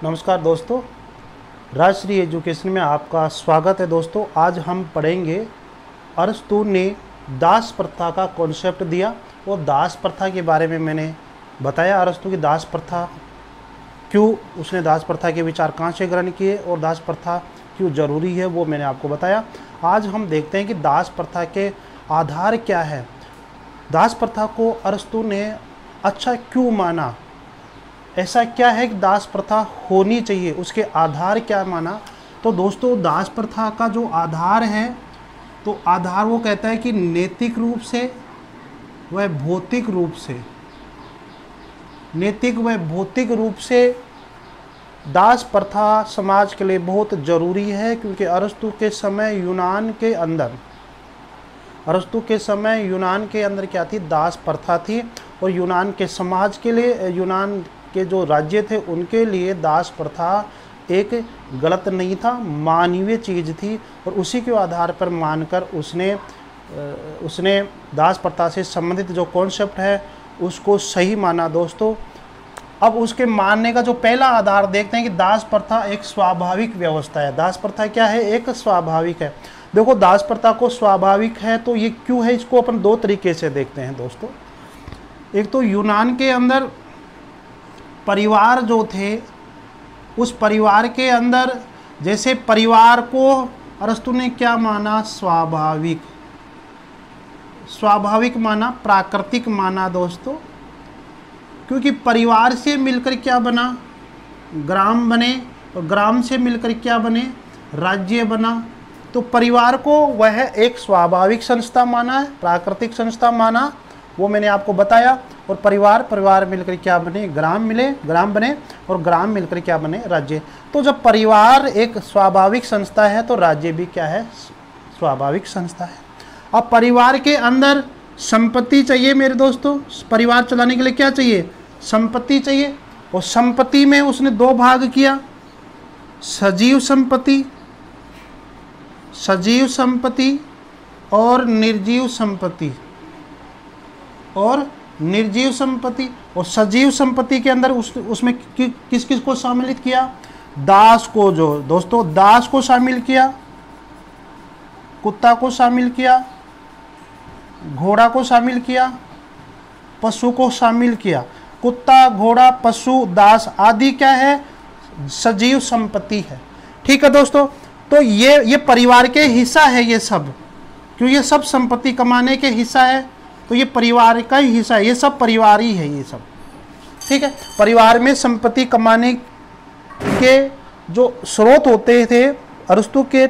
नमस्कार दोस्तों, राजश्री एजुकेशन में आपका स्वागत है। दोस्तों, आज हम पढ़ेंगे अरस्तु ने दास प्रथा का कॉन्सेप्ट दिया और दास प्रथा के बारे में मैंने बताया। अरस्तु की दास प्रथा क्यों, उसने दास प्रथा के विचार कहाँ से ग्रहण किए और दास प्रथा क्यों ज़रूरी है वो मैंने आपको बताया। आज हम देखते हैं कि दास प्रथा के आधार क्या है, दास प्रथा को अरस्तु ने अच्छा क्यों माना, ऐसा क्या है कि दास प्रथा होनी चाहिए, उसके आधार क्या माना। तो दोस्तों, दास प्रथा का जो आधार है, तो आधार वो कहता है कि नैतिक रूप से व भौतिक रूप से, नैतिक व भौतिक रूप से दास प्रथा समाज के लिए बहुत ज़रूरी है। क्योंकि अरस्तु के समय यूनान के अंदर क्या थी, दास प्रथा थी। और यूनान के समाज के लिए, यूनान के जो राज्य थे उनके लिए दास प्रथा एक गलत नहीं था, मानवीय चीज़ थी। और उसी के आधार पर मानकर उसने दास प्रथा से संबंधित जो कॉन्सेप्ट है उसको सही माना। दोस्तों, अब उसके मानने का जो पहला आधार देखते हैं कि दास प्रथा एक स्वाभाविक व्यवस्था है। दास प्रथा क्या है, एक स्वाभाविक है। देखो, दास प्रथा को स्वाभाविक है तो ये क्यों है, इसको अपन दो तरीके से देखते हैं। दोस्तों, एक तो यूनान के अंदर परिवार जो थे, उस परिवार के अंदर जैसे परिवार को अरस्तु ने क्या माना, स्वाभाविक माना, प्राकृतिक माना। दोस्तों, क्योंकि परिवार से मिलकर क्या बना, ग्राम बने, और ग्राम से मिलकर क्या बने, राज्य बना। तो परिवार को वह एक स्वाभाविक संस्था माना है, प्राकृतिक संस्था माना, वो मैंने आपको बताया। और परिवार मिलकर क्या बने, ग्राम बने, और ग्राम मिलकर क्या बने, राज्य। तो जब परिवार एक स्वाभाविक संस्था है तो राज्य भी क्या है, स्वाभाविक संस्था है। अब परिवार के अंदर संपत्ति चाहिए मेरे दोस्तों, परिवार चलाने के लिए क्या चाहिए, संपत्ति चाहिए। और संपत्ति में उसने दो भाग किया, सजीव संपत्ति और निर्जीव संपत्ति। और सजीव संपत्ति के अंदर उसमें किस किस को शामिल किया, दास को, जो दोस्तों दास को शामिल किया, कुत्ता को शामिल किया, घोड़ा को शामिल किया, पशु को शामिल किया। कुत्ता, घोड़ा, पशु, दास आदि क्या है, सजीव संपत्ति है। ठीक है दोस्तों, तो ये परिवार के हिस्सा है ये सब, क्यों, ये सब संपत्ति कमाने के हिस्सा है, तो ये परिवार का ही हिस्सा है, ये सब परिवार ही है ये सब। ठीक है, परिवार में संपत्ति कमाने के जो स्रोत होते थे अरस्तु के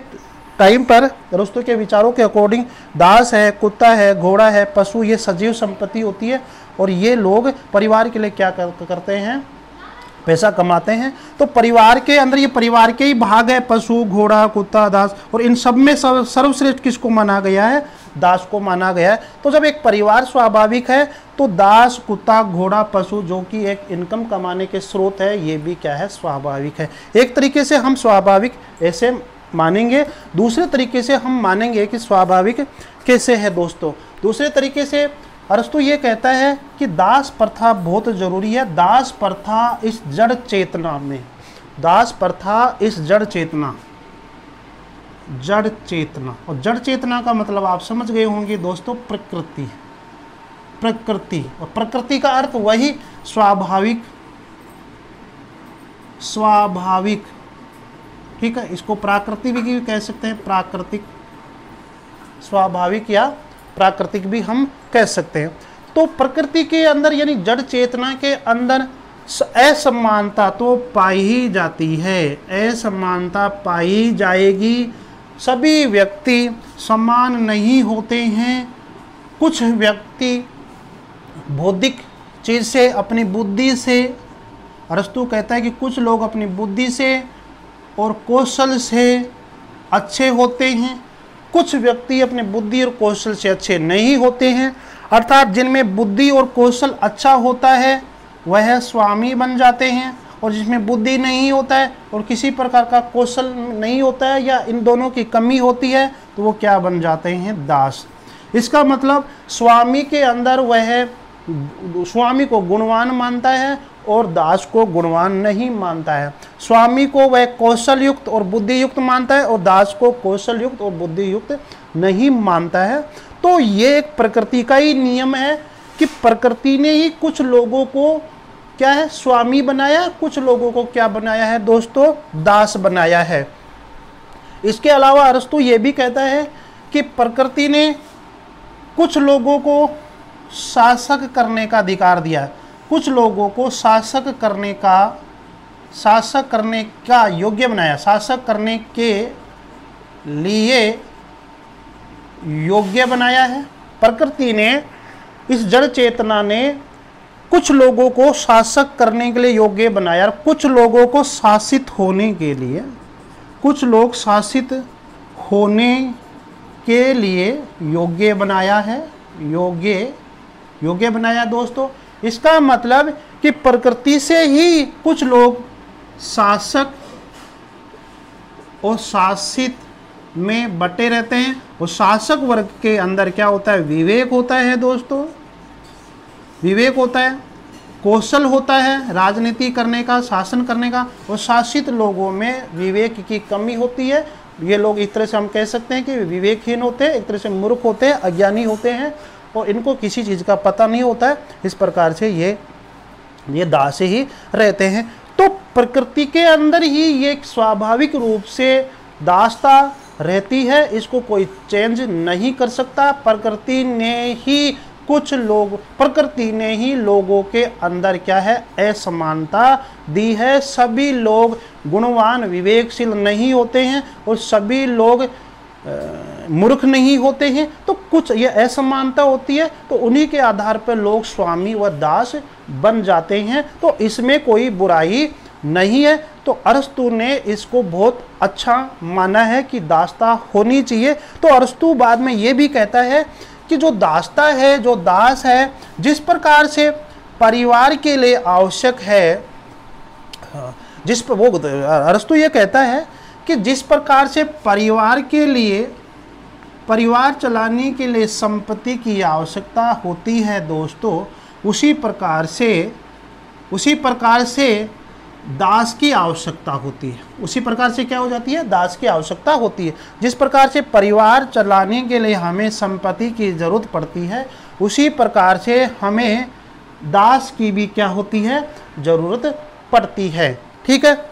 टाइम पर, अरस्तु के विचारों के अकॉर्डिंग दास है, कुत्ता है, घोड़ा है, पशु, ये सजीव संपत्ति होती है। और ये लोग परिवार के लिए क्या करते हैं, पैसा कमाते हैं। तो परिवार के अंदर ये परिवार के ही भाग है, पशु, घोड़ा, कुत्ता, दास। और इन सब में सर्वश्रेष्ठ किसको माना गया है, दास को माना गया है। तो जब एक परिवार स्वाभाविक है तो दास, कुत्ता, घोड़ा, पशु जो कि एक इनकम कमाने के स्रोत है, ये भी क्या है, स्वाभाविक है। एक तरीके से हम स्वाभाविक ऐसे मानेंगे, दूसरे तरीके से हम मानेंगे कि स्वाभाविक कैसे है। दोस्तों, दूसरे तरीके से अरस्तु ये कहता है कि दास प्रथा बहुत ज़रूरी है। दास प्रथा इस जड़ चेतना में, दास प्रथा इस जड़ चेतना, और जड़ चेतना का मतलब आप समझ गए होंगे दोस्तों, प्रकृति। और प्रकृति का अर्थ वही स्वाभाविक। ठीक है, इसको प्राकृतिक भी कह सकते हैं, प्राकृतिक, स्वाभाविक या प्राकृतिक भी हम कह सकते हैं। तो प्रकृति के अंदर यानी जड़ चेतना के अंदर असमानता तो पाई ही जाती है, असमानता पाई जाएगी। सभी व्यक्ति समान नहीं होते हैं। कुछ व्यक्ति बौद्धिक चीज़ से, अपनी बुद्धि से, अरस्तु कहता है कि कुछ लोग अपनी बुद्धि से और कौशल से अच्छे होते हैं, कुछ व्यक्ति अपने बुद्धि और कौशल से अच्छे नहीं होते हैं। अर्थात जिनमें बुद्धि और कौशल अच्छा होता है वह स्वामी बन जाते हैं, और जिसमें बुद्धि नहीं होता है और किसी प्रकार का कौशल नहीं होता है या इन दोनों की कमी होती है तो वो क्या बन जाते हैं, दास। इसका मतलब स्वामी के अंदर वह स्वामी को गुणवान मानता है और दास को गुणवान नहीं मानता है। स्वामी को वह कौशल युक्त और बुद्धि युक्त मानता है और दास को कौशल युक्त और बुद्धि युक्त नहीं मानता है। तो ये एक प्रकृति का ही नियम है कि प्रकृति ने ही कुछ लोगों को क्या है, स्वामी बनाया, कुछ लोगों को क्या बनाया है दोस्तों, दास बनाया है। इसके अलावा अरस्तु ये भी कहता है कि प्रकृति ने कुछ लोगों को शासक करने का अधिकार दिया है, कुछ लोगों को शासक करने का योग्य बनाया, शासक करने के लिए योग्य बनाया है। प्रकृति ने, इस जड़ चेतना ने कुछ लोगों को शासक करने के लिए योग्य बनाया, कुछ लोगों को शासित होने के लिए, कुछ लोग शासित होने के लिए योग्य बनाया है, योग्य बनाया दोस्तों। इसका मतलब कि प्रकृति से ही कुछ लोग शासक और शासित में बटे रहते हैं। और शासक वर्ग के अंदर क्या होता है, विवेक होता है दोस्तों, विवेक होता है, कौशल होता है राजनीति करने का, शासन करने का। और शासित लोगों में विवेक की कमी होती है। ये लोग एक तरह से हम कह सकते हैं कि विवेकहीन होते हैं, एक तरह से मूर्ख होते हैं, अज्ञानी होते हैं और इनको किसी चीज़ का पता नहीं होता है। इस प्रकार से ये दास ही रहते हैं। तो प्रकृति के अंदर ही ये स्वाभाविक रूप से दासता रहती है, इसको कोई चेंज नहीं कर सकता। प्रकृति ने ही लोगों के अंदर क्या है, असमानता दी है। सभी लोग गुणवान विवेकशील नहीं होते हैं और सभी लोग मूर्ख नहीं होते हैं। तो कुछ ये असमानता होती है, तो उन्हीं के आधार पर लोग स्वामी व दास बन जाते हैं। तो इसमें कोई बुराई नहीं है। तो अरस्तु ने इसको बहुत अच्छा माना है कि दासता होनी चाहिए। तो अरस्तु बाद में ये भी कहता है कि जो दासता है, जो दास है, जिस प्रकार से परिवार के लिए आवश्यक है, जिस पर वो अरस्तु ये कहता है कि जिस प्रकार से परिवार चलाने के लिए संपत्ति की आवश्यकता होती है दोस्तों, उसी प्रकार से दास की आवश्यकता होती है। उसी प्रकार से क्या हो जाती है, दास की आवश्यकता होती है। जिस प्रकार से परिवार चलाने के लिए हमें संपत्ति की जरूरत पड़ती है, उसी प्रकार से हमें दास की भी क्या होती है, जरूरत पड़ती है। ठीक है।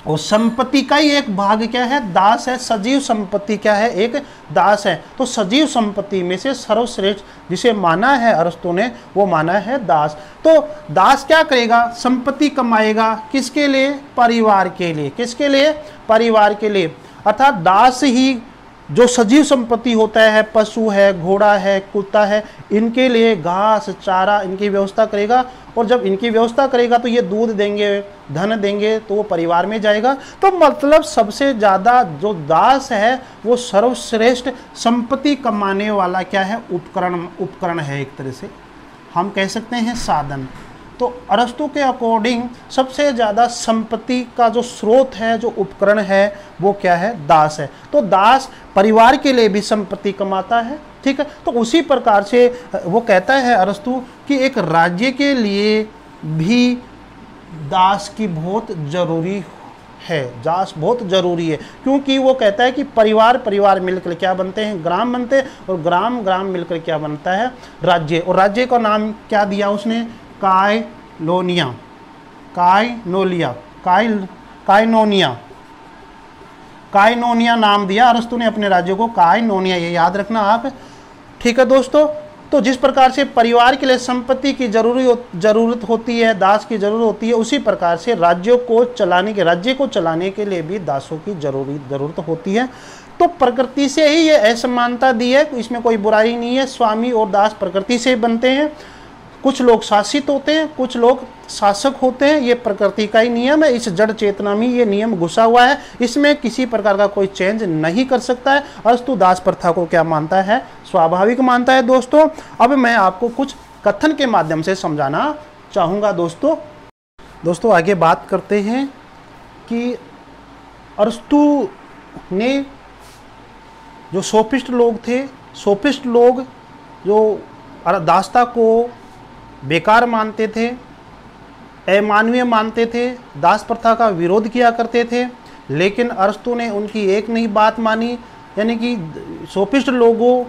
और संपत्ति का ही एक भाग क्या है, दास है। सजीव संपत्ति क्या है, एक दास है। तो सजीव संपत्ति में से सर्वश्रेष्ठ जिसे माना है अरस्तु ने, वो माना है दास। तो दास क्या करेगा, संपत्ति कमाएगा, किसके लिए, परिवार के लिए। किसके लिए, परिवार के लिए। अर्थात दास ही जो सजीव संपत्ति होता है, पशु है, घोड़ा है, कुत्ता है, इनके लिए घास चारा इनकी व्यवस्था करेगा। और जब इनकी व्यवस्था करेगा तो ये दूध देंगे, धन देंगे, तो वो परिवार में जाएगा। तो मतलब सबसे ज़्यादा जो दास है वो सर्वश्रेष्ठ संपत्ति कमाने वाला क्या है, उपकरण है। एक तरह से हम कह सकते हैं साधन। तो अरस्तु के अकॉर्डिंग सबसे ज़्यादा संपत्ति का जो स्रोत है, जो उपकरण है, वो क्या है, दास है। तो दास परिवार के लिए भी संपत्ति कमाता है। ठीक है। तो उसी प्रकार से वो कहता है अरस्तु कि एक राज्य के लिए भी दास की बहुत ज़रूरी है, दास बहुत ज़रूरी है। क्योंकि वो कहता है कि परिवार मिलकर क्या बनते हैं, ग्राम बनते हैं, और ग्राम मिलकर क्या बनता है, राज्य। और राज्य का नाम क्या दिया उसने, काइनोनिया नाम दिया अरस्तु ने अपने राज्य को, काइनोनिया। ये याद रखना आप। ठीक है दोस्तों। तो जिस प्रकार से परिवार के लिए संपत्ति की जरूरत होती है, दास की जरूरत होती है, उसी प्रकार से राज्य को चलाने के लिए भी दासों की जरूरत होती है। तो प्रकृति से ही ये असमानता दी है, इसमें कोई बुराई नहीं है। स्वामी और दास प्रकृति से बनते हैं। कुछ लोग शासित होते हैं, कुछ लोग शासक होते हैं। ये प्रकृति का ही नियम है। इस जड़ चेतना में ये नियम घुसा हुआ है, इसमें किसी प्रकार का कोई चेंज नहीं कर सकता है। अरस्तु दास प्रथा को क्या मानता है, स्वाभाविक मानता है दोस्तों। अब मैं आपको कुछ कथन के माध्यम से समझाना चाहूँगा दोस्तों आगे बात करते हैं कि अरस्तु ने जो सोफिस्ट लोग जो दासता को बेकार मानते थे, अमानवीय मानते थे, दास प्रथा का विरोध किया करते थे। लेकिन अरस्तु ने उनकी एक नहीं बात मानी, यानी कि सोफिस्ट लोगों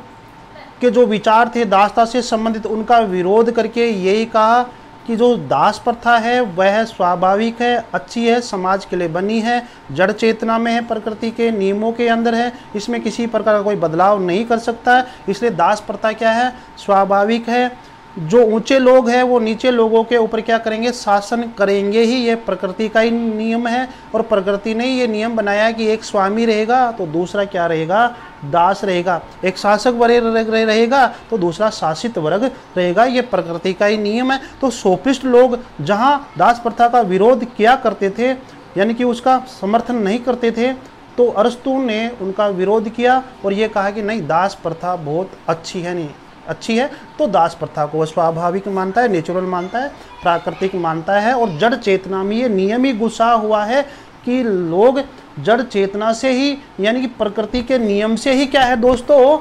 के जो विचार थे दासता से संबंधित, उनका विरोध करके यही कहा कि जो दास प्रथा है वह स्वाभाविक है, अच्छी है, समाज के लिए बनी है, जड़ चेतना में है, प्रकृति के नियमों के अंदर है, इसमें किसी प्रकार का कोई बदलाव नहीं कर सकता है। इसलिए दास प्रथा क्या है, स्वाभाविक है। जो ऊंचे लोग हैं वो नीचे लोगों के ऊपर क्या करेंगे, शासन करेंगे ही, ये प्रकृति का ही नियम है। और प्रकृति ने ये नियम बनाया कि एक स्वामी रहेगा तो दूसरा क्या रहेगा, दास रहेगा, एक शासक वर्ग रहेगा तो दूसरा शासित वर्ग रहेगा, ये प्रकृति का ही नियम है। तो सोफिस्ट लोग जहाँ दास प्रथा का विरोध किया करते थे, यानी कि उसका समर्थन नहीं करते थे, तो अरस्तु ने उनका विरोध किया और ये कहा कि नहीं, दास प्रथा बहुत अच्छी है, नहीं अच्छी है। तो दास प्रथा को स्वाभाविक मानता है, नेचुरल मानता है, प्राकृतिक मानता है। और जड़ चेतना में ये नियम ही घुसा हुआ है कि लोग जड़ चेतना से ही, यानी कि प्रकृति के नियम से ही क्या है दोस्तों,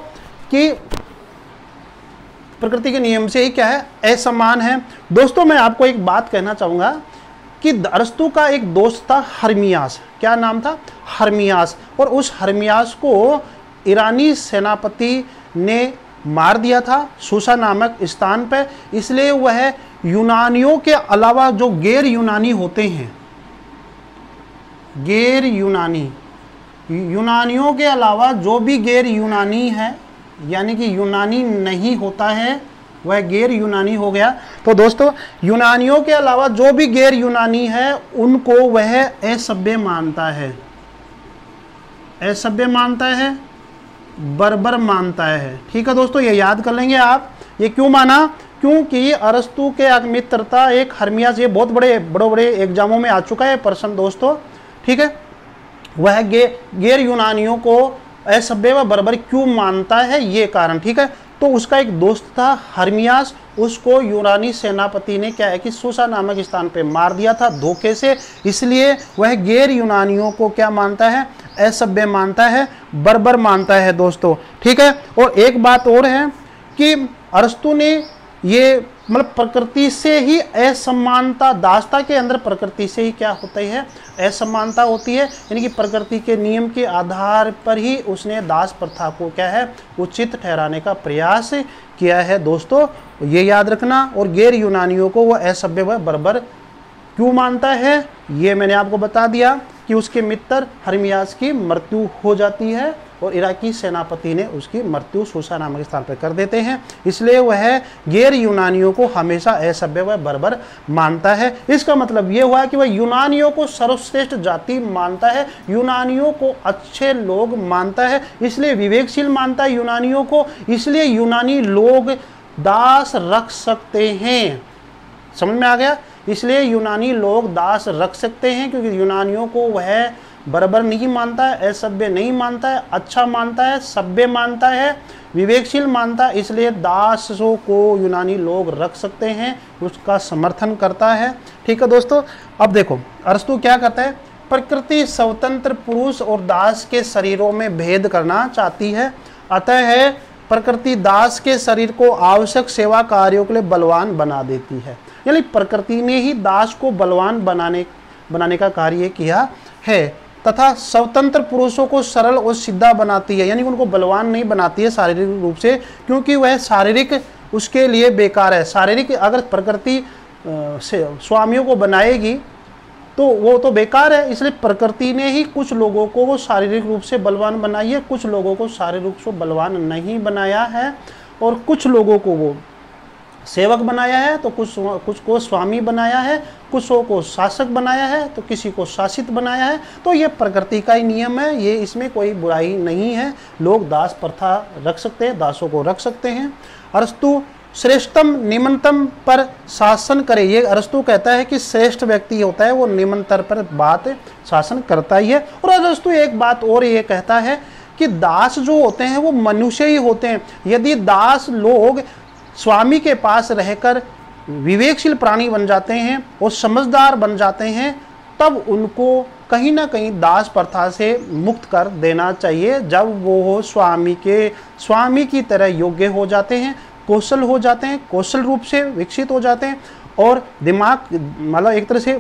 कि प्रकृति के नियम से ही क्या है, असमान है। दोस्तों मैं आपको एक बात कहना चाहूँगा कि अरस्तु का एक दोस्त था हर्मियास, क्या नाम था, हर्मियास। और उस हर्मियास को ईरानी सेनापति ने मार दिया था सूसा नामक स्थान पर। इसलिए वह यूनानियों के अलावा जो गैर यूनानी होते हैं, गैर यूनानी, यूनानियों के अलावा जो भी गैर यूनानी है, यानी कि यूनानी नहीं होता है वह गैर यूनानी हो गया। तो दोस्तों यूनानियों के अलावा जो भी गैर यूनानी है उनको वह असभ्य मानता है, असभ्य मानता है, बर्बर मानता है। ठीक है दोस्तों, ये याद कर लेंगे आप। ये क्यों माना, क्योंकि अरस्तु के मित्र था एक हर्मियास, ये बहुत बड़े एग्जामों में आ चुका है प्रश्न दोस्तों। ठीक है, वह गैर यूनानियों को असभ्य व बर्बर क्यों मानता है, ये कारण। ठीक है, तो उसका एक दोस्त था हर्मियास, उसको यूनानी सेनापति ने क्या है कि सूसा नामक स्थान पे मार दिया था धोखे से। इसलिए वह गैर यूनानियों को क्या मानता है, असभ्य मानता है, बर्बर मानता है दोस्तों। ठीक है, और एक बात और है कि अरस्तु ने ये मतलब प्रकृति से ही असमानता, दासता के अंदर प्रकृति से ही क्या होता है, असमानता होती है, यानी कि प्रकृति के नियम के आधार पर ही उसने दास प्रथा को क्या है, उचित ठहराने का प्रयास किया है दोस्तों, ये याद रखना। और गैर यूनानियों को वह असभ्य व बर्बर क्यों मानता है, ये मैंने आपको बता दिया कि उसके मित्र हर्मियास की मृत्यु हो जाती है और इराकी सेनापति ने उसकी मृत्यु सूसा नामक स्थान पर कर देते हैं। इसलिए वह गैर यूनानियों को हमेशा असभ्य व बर्बर मानता है। इसका मतलब ये हुआ कि वह यूनानियों को सर्वश्रेष्ठ जाति मानता है, यूनानियों को अच्छे लोग मानता है, इसलिए विवेकशील मानता है यूनानियों को। इसलिए यूनानी लोग दास रख सकते हैं, समझ में आ गया। इसलिए यूनानी लोग दास रख सकते हैं क्योंकि यूनानियों को वह बराबर नहीं मानता है, असभ्य नहीं मानता है, अच्छा मानता है, सभ्य मानता है, विवेकशील मानता है। इसलिए दासों को यूनानी लोग रख सकते हैं, उसका समर्थन करता है। ठीक है दोस्तों, अब देखो अरस्तु क्या कहता है, प्रकृति स्वतंत्र पुरुष और दास के शरीरों में भेद करना चाहती है, अतः है प्रकृति दास के शरीर को आवश्यक सेवा कार्यों के लिए बलवान बना देती है। यानी प्रकृति ने ही दास को बलवान बनाने का कार्य किया है, तथा स्वतंत्र पुरुषों को सरल और सीधा बनाती है, यानी उनको बलवान नहीं बनाती है शारीरिक रूप से, क्योंकि वह शारीरिक उसके लिए बेकार है। शारीरिक अगर प्रकृति से स्वामियों को बनाएगी तो वो तो बेकार है। इसलिए प्रकृति ने ही कुछ लोगों को वो शारीरिक रूप से बलवान बनाई है, कुछ लोगों को शारीरिक रूप से बलवान नहीं बनाया है, और कुछ लोगों को वो सेवक बनाया है, तो कुछ को स्वामी बनाया है, कुछ को शासक बनाया है, तो किसी को शासित बनाया है। तो ये प्रकृति का ही नियम है, ये इसमें कोई बुराई नहीं है। लोग दास प्रथा रख सकते हैं, दासों को रख सकते हैं। अरस्तु श्रेष्ठतम निम्नतम पर शासन करे, ये अरस्तु कहता है कि श्रेष्ठ व्यक्ति होता है वो निम्नतर पर बात शासन करता ही है। और अरस्तु एक बात और ये कहता है कि दास जो होते हैं वो मनुष्य ही होते हैं। यदि दास लोग स्वामी के पास रहकर विवेकशील प्राणी बन जाते हैं और समझदार बन जाते हैं, तब उनको कहीं ना कहीं दास प्रथा से मुक्त कर देना चाहिए। जब वो स्वामी की तरह योग्य हो जाते हैं, कौशल हो जाते हैं, कौशल रूप से विकसित हो जाते हैं, और दिमाग मतलब एक तरह से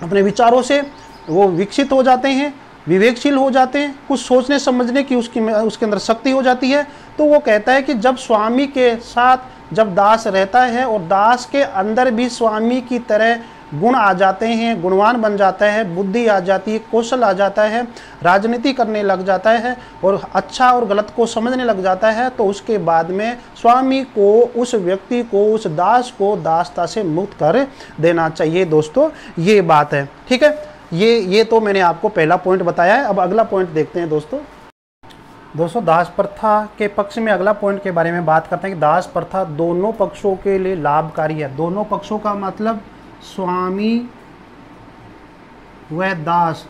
अपने विचारों से वो विकसित हो जाते हैं, विवेकशील हो जाते हैं, कुछ सोचने समझने की उसके अंदर शक्ति हो जाती है। तो वो कहता है कि जब स्वामी के साथ जब दास रहता है और दास के अंदर भी स्वामी की तरह गुण आ जाते हैं, गुणवान बन जाता है, बुद्धि आ जाती है, कौशल आ जाता है, राजनीति करने लग जाता है और अच्छा और गलत को समझने लग जाता है, तो उसके बाद में स्वामी को उस व्यक्ति को, उस दास को दासता से मुक्त कर देना चाहिए। दोस्तों ये बात है, ठीक है। ये तो मैंने आपको पहला पॉइंट बताया है। अब अगला पॉइंट देखते हैं दोस्तों दास प्रथा के पक्ष में अगला पॉइंट के बारे में बात करते हैं कि दास प्रथा दोनों पक्षों के लिए लाभकारी है। दोनों पक्षों का मतलब स्वामी व दास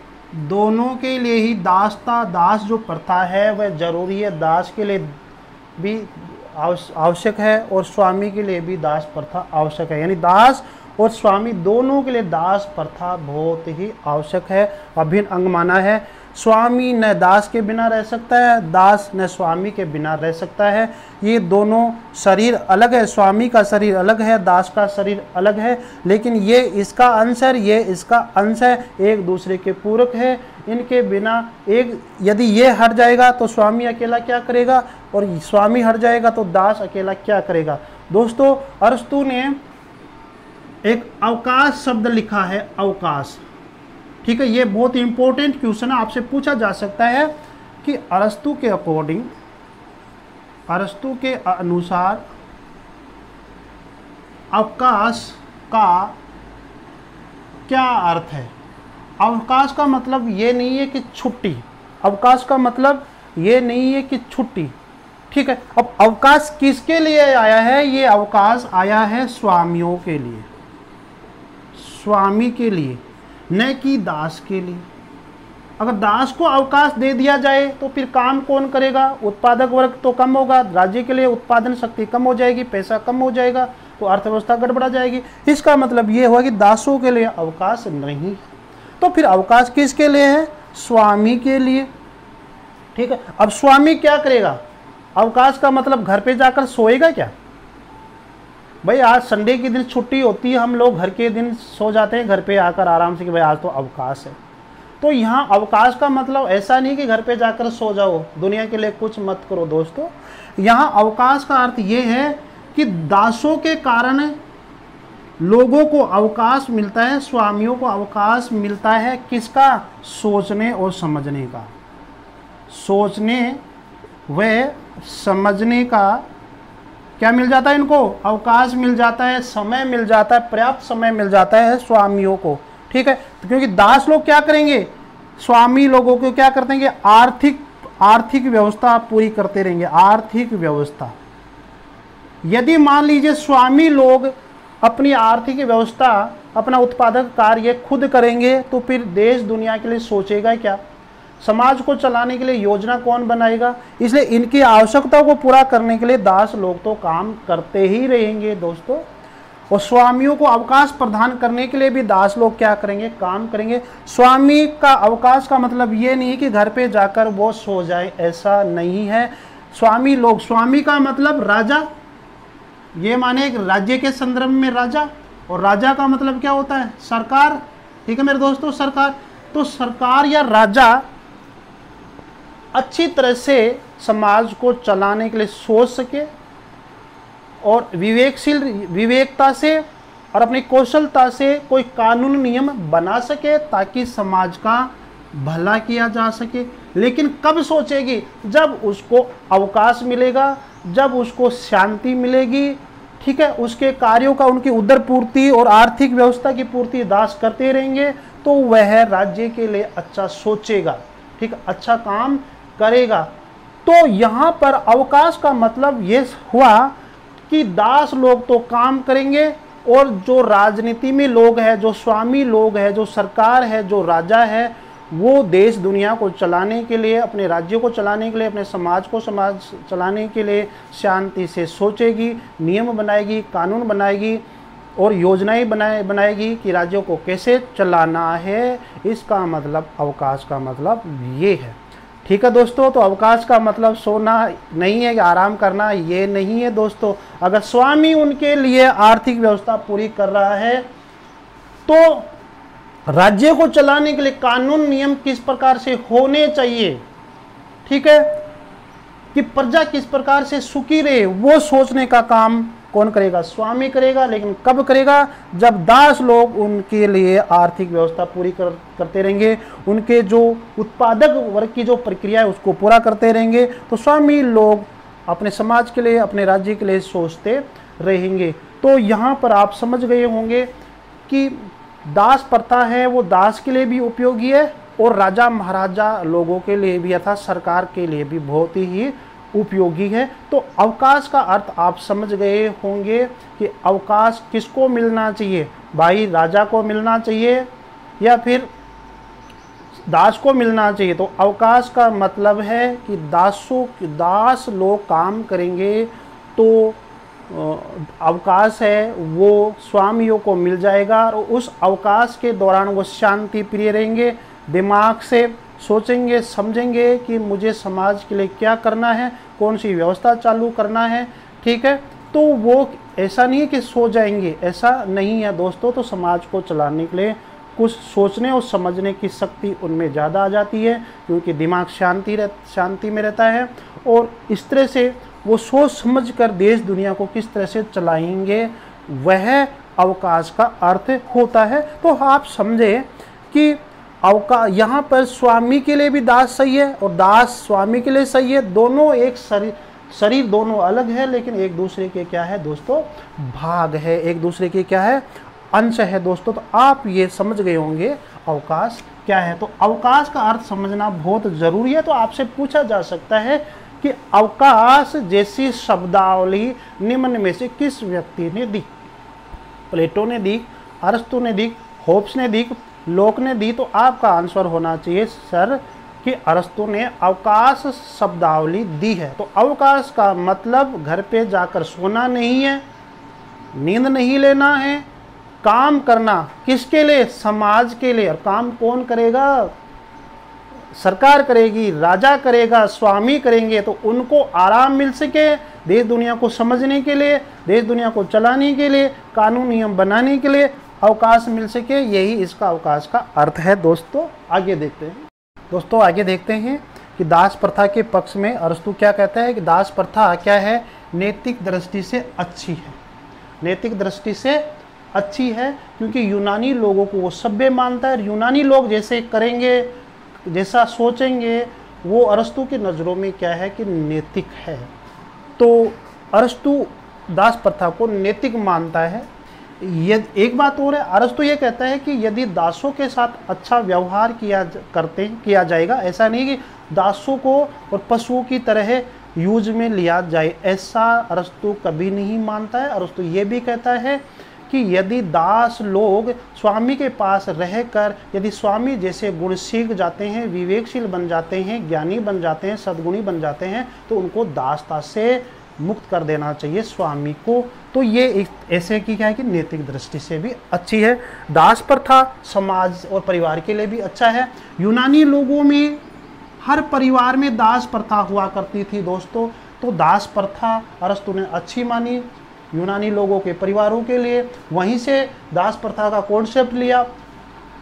दोनों के लिए ही दास जो प्रथा है वह जरूरी है, दास के लिए भी आवश्यक है और स्वामी के लिए भी दास प्रथा आवश्यक है। यानी दास और स्वामी दोनों के लिए दास प्रथा बहुत ही आवश्यक है, अभिन्न अंग माना है। स्वामी न दास के बिना रह सकता है, दास न स्वामी के बिना रह सकता है। ये दोनों शरीर अलग है, स्वामी का शरीर अलग है, दास का शरीर अलग है, लेकिन ये इसका अंश है, ये इसका अंश है, एक दूसरे के पूरक है। इनके बिना यदि ये हट जाएगा तो स्वामी अकेला क्या करेगा, और स्वामी हट जाएगा तो दास अकेला क्या करेगा। दोस्तों अरस्तु ने एक अवकाश शब्द लिखा है, अवकाश, ठीक है। ये बहुत इंपॉर्टेंट क्वेश्चन है, आपसे पूछा जा सकता है कि अरस्तु के अकॉर्डिंग, अरस्तु के अनुसार अवकाश का क्या अर्थ है। अवकाश का मतलब ये नहीं है कि छुट्टी, अवकाश का मतलब ये नहीं है कि छुट्टी, ठीक है। अब अवकाश किसके लिए आया है, ये अवकाश आया है स्वामियों के लिए, स्वामी के लिए, न कि दास के लिए। अगर दास को अवकाश दे दिया जाए तो फिर काम कौन करेगा, उत्पादक वर्ग तो कम होगा, राज्य के लिए उत्पादन शक्ति कम हो जाएगी, पैसा कम हो जाएगा, तो अर्थव्यवस्था गड़बड़ा जाएगी। इसका मतलब ये हुआ कि दासों के लिए अवकाश नहीं, तो फिर अवकाश किसके लिए है, स्वामी के लिए, ठीक है। अब स्वामी क्या करेगा, अवकाश का मतलब घर पे जाकर सोएगा क्या। भाई आज संडे के दिन छुट्टी होती है, हम लोग घर के दिन सो जाते हैं घर पे आकर आराम से कि भाई आज तो अवकाश है। तो यहाँ अवकाश का मतलब ऐसा नहीं कि घर पे जाकर सो जाओ, दुनिया के लिए कुछ मत करो। दोस्तों यहाँ अवकाश का अर्थ ये है कि दासों के कारण लोगों को अवकाश मिलता है, स्वामियों को अवकाश मिलता है किसका, सोचने और समझने का, सोचने व समझने का क्या मिल जाता है, इनको अवकाश मिल जाता है, समय मिल जाता है, पर्याप्त समय मिल जाता है स्वामियों को, ठीक है। तो क्योंकि दास लोग क्या करेंगे, स्वामी लोगों को क्या करते हैं, आर्थिक व्यवस्था पूरी करते रहेंगे, आर्थिक व्यवस्था। यदि मान लीजिए स्वामी लोग अपनी आर्थिक व्यवस्था, अपना उत्पादक कार्य खुद करेंगे तो फिर देश दुनिया के लिए सोचेगा क्या, समाज को चलाने के लिए योजना कौन बनाएगा। इसलिए इनकी आवश्यकताओं को पूरा करने के लिए दास लोग तो काम करते ही रहेंगे दोस्तों, और स्वामियों को अवकाश प्रदान करने के लिए भी दास लोग क्या करेंगे, काम करेंगे। स्वामी का अवकाश का मतलब ये नहीं कि घर पे जाकर वो सो जाए, ऐसा नहीं है। स्वामी लोग, स्वामी का मतलब राजा, ये माने एक राज्य के संदर्भ में राजा, और राजा का मतलब क्या होता है, सरकार, ठीक है मेरे दोस्तों, सरकार। तो सरकार या राजा अच्छी तरह से समाज को चलाने के लिए सोच सके और विवेकता से और अपनी कौशलता से कोई कानून नियम बना सके ताकि समाज का भला किया जा सके। लेकिन कब सोचेगी, जब उसको अवकाश मिलेगा, जब उसको शांति मिलेगी, ठीक है, उसके कार्यों का, उनकी उदर पूर्ति और आर्थिक व्यवस्था की पूर्ति दास करते रहेंगे तो वह राज्य के लिए अच्छा सोचेगा, ठीक, अच्छा काम करेगा। तो यहाँ पर अवकाश का मतलब ये हुआ कि दास लोग तो काम करेंगे और जो राजनीति में लोग हैं, जो स्वामी लोग हैं, जो सरकार है, जो राजा है, वो देश दुनिया को चलाने के लिए, अपने राज्यों को चलाने के लिए, अपने समाज को चलाने के लिए शांति से सोचेगी, नियम बनाएगी, कानून बनाएगी और योजनाएं बनाएगी कि राज्यों को कैसे चलाना है। इसका मतलब, अवकाश का मतलब ये है। ठीक है दोस्तों। तो अवकाश का मतलब सोना नहीं है कि आराम करना, ये नहीं है दोस्तों। अगर स्वामी उनके लिए आर्थिक व्यवस्था पूरी कर रहा है तो राज्य को चलाने के लिए कानून नियम किस प्रकार से होने चाहिए, ठीक है, कि प्रजा किस प्रकार से सुखी रहे, वो सोचने का काम कौन करेगा? स्वामी करेगा। लेकिन कब करेगा? जब दास लोग उनके लिए आर्थिक व्यवस्था पूरी करते रहेंगे, उनके जो उत्पादक वर्ग की जो प्रक्रिया है उसको पूरा करते रहेंगे, तो स्वामी लोग अपने समाज के लिए, अपने राज्य के लिए सोचते रहेंगे। तो यहाँ पर आप समझ गए होंगे कि दास प्रथा है वो दास के लिए भी उपयोगी है और राजा महाराजा लोगों के लिए भी अर्थात सरकार के लिए भी बहुत ही उपयोगी है। तो अवकाश का अर्थ आप समझ गए होंगे कि अवकाश किसको मिलना चाहिए, भाई राजा को मिलना चाहिए या फिर दास को मिलना चाहिए। तो अवकाश का मतलब है कि दास लोग काम करेंगे तो अवकाश है वो स्वामियों को मिल जाएगा और उस अवकाश के दौरान वो शांति प्रिय रहेंगे, दिमाग से सोचेंगे समझेंगे कि मुझे समाज के लिए क्या करना है, कौन सी व्यवस्था चालू करना है, ठीक है। तो वो ऐसा नहीं है कि सो जाएंगे, ऐसा नहीं है दोस्तों। तो समाज को चलाने के लिए कुछ सोचने और समझने की शक्ति उनमें ज़्यादा आ जाती है क्योंकि दिमाग शांति में रहता है और इस तरह से वो सोच समझ कर देश दुनिया को किस तरह से चलाएंगे, वह अवकाश का अर्थ होता है। तो आप समझे कि अवकाश यहाँ पर स्वामी के लिए भी दास सही है और दास स्वामी के लिए सही है। दोनों एक शरीर दोनों अलग है लेकिन एक दूसरे के क्या है दोस्तों? भाग है, एक दूसरे के क्या है? अंश है दोस्तों। तो आप ये समझ गए होंगे अवकाश क्या है। तो अवकाश का अर्थ समझना बहुत जरूरी है। तो आपसे पूछा जा सकता है कि अवकाश जैसी शब्दावली निम्न में से किस व्यक्ति ने दी? प्लेटो ने दी, अरस्तु ने दी, होब्स ने दी, लोक ने दी। तो आपका आंसर होना चाहिए सर कि अरस्तु ने अवकाश शब्दावली दी है। तो अवकाश का मतलब घर पे जाकर सोना नहीं है, नींद नहीं लेना है, काम करना किसके लिए? समाज के लिए। और काम कौन करेगा? सरकार करेगी, राजा करेगा, स्वामी करेंगे। तो उनको आराम मिल सके, देश दुनिया को समझने के लिए, देश दुनिया को चलाने के लिए, कानून नियम बनाने के लिए अवकाश मिल सके, यही इसका अवकाश का अर्थ है दोस्तों। आगे देखते हैं दोस्तों, आगे देखते हैं कि दास प्रथा के पक्ष में अरस्तु क्या कहता है कि दास प्रथा क्या है? नैतिक दृष्टि से अच्छी है। नैतिक दृष्टि से अच्छी है क्योंकि यूनानी लोगों को वो सभ्य मानता है। यूनानी लोग जैसे करेंगे, जैसा सोचेंगे, वो अरस्तु की नज़रों में क्या है कि नैतिक है। तो अरस्तु दास प्रथा को नैतिक मानता है। ये एक बात और है, अरस्तु ये कहता है कि यदि दासों के साथ अच्छा व्यवहार किया जाएगा, ऐसा नहीं कि दासों को और पशुओं की तरह यूज में लिया जाए, ऐसा अरस्तु कभी नहीं मानता है। अरस्तु ये भी कहता है कि यदि दास लोग स्वामी के पास रहकर यदि स्वामी जैसे गुण सीख जाते हैं, विवेकशील बन जाते हैं, ज्ञानी बन जाते हैं, सद्गुणी बन जाते हैं, तो उनको दासता से मुक्त कर देना चाहिए स्वामी को। तो ये एक ऐसे की क्या है कि नैतिक दृष्टि से भी अच्छी है। दास प्रथा समाज और परिवार के लिए भी अच्छा है। यूनानी लोगों में हर परिवार में दास प्रथा हुआ करती थी दोस्तों। तो दास प्रथा अरस्तु ने अच्छी मानी यूनानी लोगों के परिवारों के लिए। वहीं से दास प्रथा का कॉन्सेप्ट लिया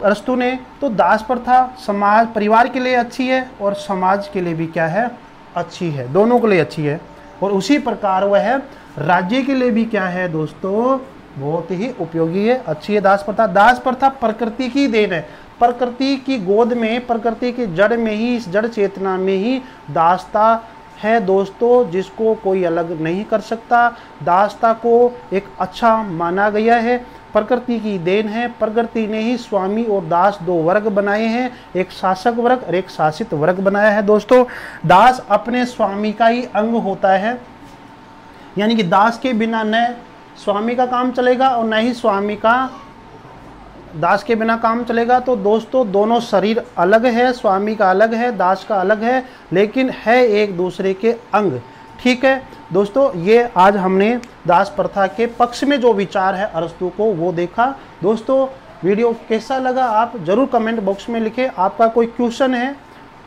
अरस्तु ने। तो दास प्रथा समाज परिवार के लिए अच्छी है और समाज के लिए भी क्या है? अच्छी है, दोनों के लिए अच्छी है। और उसी प्रकार वह राज्य के लिए भी क्या है दोस्तों? बहुत ही उपयोगी है, अच्छी है दास प्रथा। दास प्रथा प्रकृति की देन है। प्रकृति की गोद में, प्रकृति की जड़ में ही, इस जड़ चेतना में ही दासता है दोस्तों, जिसको कोई अलग नहीं कर सकता। दासता को एक अच्छा माना गया है, प्रकृति की देन है। प्रकृति ने ही स्वामी और दास दो वर्ग बनाए हैं, एक शासक वर्ग और एक शासित वर्ग बनाया है दोस्तों। दास अपने स्वामी का ही अंग होता है, यानी कि दास के बिना न स्वामी का काम चलेगा और न ही स्वामी का दास के बिना काम चलेगा। तो दोस्तों दोनों शरीर अलग है, स्वामी का अलग है, दास का अलग है, लेकिन है एक दूसरे के अंग। ठीक है दोस्तों, ये आज हमने दास प्रथा के पक्ष में जो विचार है अरस्तु को वो देखा। दोस्तों वीडियो कैसा लगा आप ज़रूर कमेंट बॉक्स में लिखें। आपका कोई क्वेश्चन है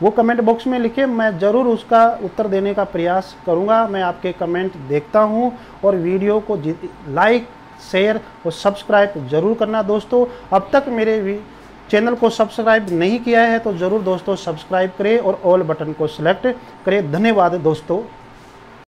वो कमेंट बॉक्स में लिखे, मैं ज़रूर उसका उत्तर देने का प्रयास करूँगा। मैं आपके कमेंट देखता हूँ। और वीडियो को लाइक, शेयर और सब्सक्राइब ज़रूर करना दोस्तों। अब तक मेरे चैनल को सब्सक्राइब नहीं किया है तो ज़रूर दोस्तों सब्सक्राइब करें और ऑल बटन को सिलेक्ट करें। धन्यवाद दोस्तों।